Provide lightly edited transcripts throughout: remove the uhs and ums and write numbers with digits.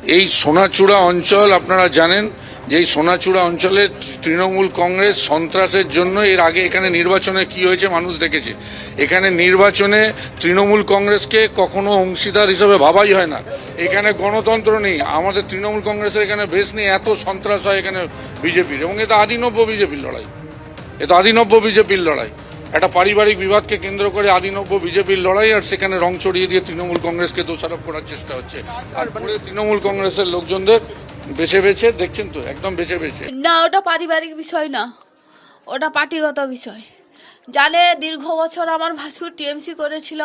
এই সোনাচূড়া অঞ্চল আপনারা জানেন যে এই সোনাচূড়া অঞ্চলে তৃণমূল কংগ্রেস সন্ত্রাসের জন্য এর আগে এখানে নির্বাচনে কি হয়েছে মানুষ দেখেছে। এখানে নির্বাচনে তৃণমূল কংগ্রেসকে কখনো অংশীদার হিসেবে ভাবাই হয় না। এখানে গণতন্ত্র নেই, আমাদের তৃণমূল কংগ্রেসের এখানে বেশ নেই, এত সন্ত্রাস হয় এখানে বিজেপির। এবং এটা আদিনব্য বিজেপির লড়াই, এটা আদিনব্য বিজেপির লড়াই। একটা পারিবারিক বিবাদকে কেন্দ্র করে আদিনব্য বিজেপির লড়াই, আর সেখানে রং চড়িয়ে দিয়ে তৃণমূল কংগ্রেসকে দোষারোপ করার চেষ্টা হচ্ছে। আর তৃণমূল কংগ্রেসের লোকজনদের বেছে বেছে দেখছেন তো, একদম বেছে বেছে। না, ওটা পারিবারিক বিষয় না, ওটা পার্টিগত বিষয়। জানে দীর্ঘ বছর আমার ভাসুর টিএমসি করেছিল,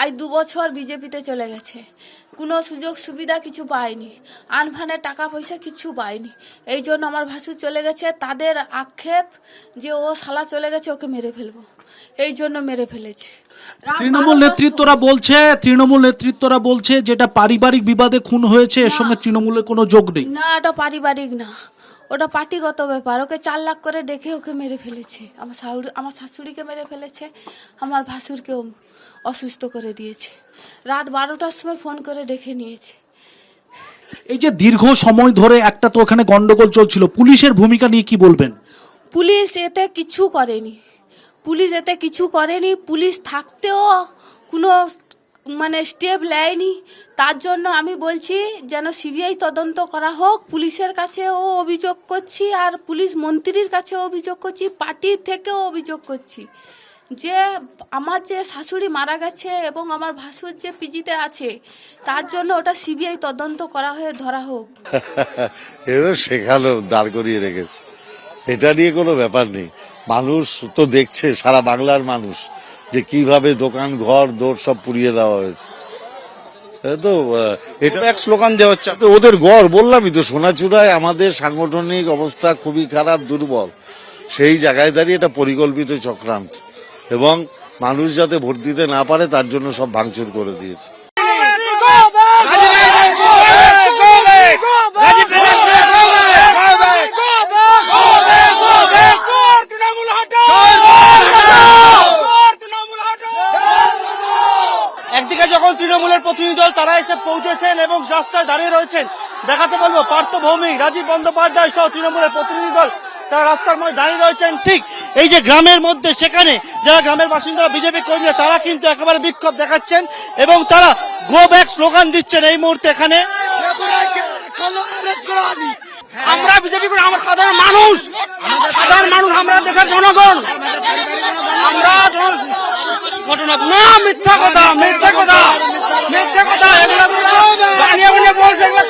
আজ 2 বছর বিজেপিতে চলে গেছে, কোনো সুযোগ সুবিধা কিছু পায়নি, আনফানে টাকা পয়সা কিছু পায়নি। এই জন্য আমার ভাসুর চলে গেছে। তাদের আক্ষেপ যে ও শালা চলে গেছে, ওকে মেরে ফেলবো, এই জন্য মেরে ফেলেছে। তৃণমূল নেতৃত্বরা বলছে যেটা পারিবারিক বিবাদে খুন হয়েছে, এর সঙ্গে তৃণমূলের কোনো যোগ নেই। না, ওটা পারিবারিক না, ওটা পার্টিগত ব্যাপার। ওকে 4 লাখ করে দেখে ওকে মেরে ফেলেছে, আমার শাশুড়িকে মেরে ফেলেছে, আমার ভাসুরকেও অসুস্থ করে দিয়েছে। রাত 12টার সময় ফোন করে ডেকে নিয়েছে। এই যে দীর্ঘ সময় ধরে একটা তো ওখানে গন্ডগোল চলছিল, পুলিশের ভূমিকা নিয়ে কি বলবেন? পুলিশ এতে কিছু করেনি, পুলিশ থাকতেও কোনো স্টেপ নেয়নি। তার জন্য আমি বলছি যেন সিবিআই তদন্ত করা হোক। পুলিশের কাছেও অভিযোগ করছি, আর পুলিশ মন্ত্রীর কাছেও অভিযোগ করছি, পার্টির থেকেও অভিযোগ করছি যে আমার যে শাশুড়ি মারা গেছে এবং আমার ভাসুর যে পিজিতে আছে, তার জন্য ওটা সিবিআই তদন্ত করা হয়ে ধরা হোক। এবার শেখালো, দাঁড় করিয়ে রেখেছে, এটা নিয়ে কোনো ব্যাপার নেই। মানুষ তো দেখছে, সারা বাংলার মানুষ, যে কিভাবে দোকান ঘর দৌড় সব পুড়িয়ে দেওয়া হয়েছে। তো এটা এক স্লোগান দেওয়া হচ্ছে, ওদের গড়। বললামই তো, সোনাচূড়ায় আমাদের সাংগঠনিক অবস্থা খুবই খারাপ, দুর্বল। সেই জায়গায় দাঁড়িয়ে এটা পরিকল্পিত চক্রান্ত, এবং মানুষ যাতে ভোট দিতে না পারে তার জন্য সব ভাঙচুর করে দিয়েছে। একদিকে যখন তৃণমূলের প্রতিনিধি দল তারা এসে পৌঁছেছেন এবং রাস্তায় দাঁড়িয়ে রয়েছেন, দেখাতে বলবো পার্থ ভৌমিক, রাজীব বন্দ্যোপাধ্যায় সহ তৃণমূলের প্রতিনিধি দল তারা রাস্তার মধ্যে দাঁড়িয়ে রয়েছেন। ঠিক এই যে গ্রামের মধ্যে, সেখানে যারা গ্রামের বাসিন্দারা বিজেপি কর্মীরা তারা কিন্তু একেবারে বিক্ষোভ দেখাচ্ছেন এবং তারা গো ব্যাক স্লোগান দিচ্ছেন এই মুহূর্তে এখানে। আমরা বিজেপি করে, আমার সাধারণ মানুষ, আমরা দেশের জনগণ, আমরা ঘটনা না, মিথ্যা কথা এগুলো বানিয়ে বলছে, এগুলো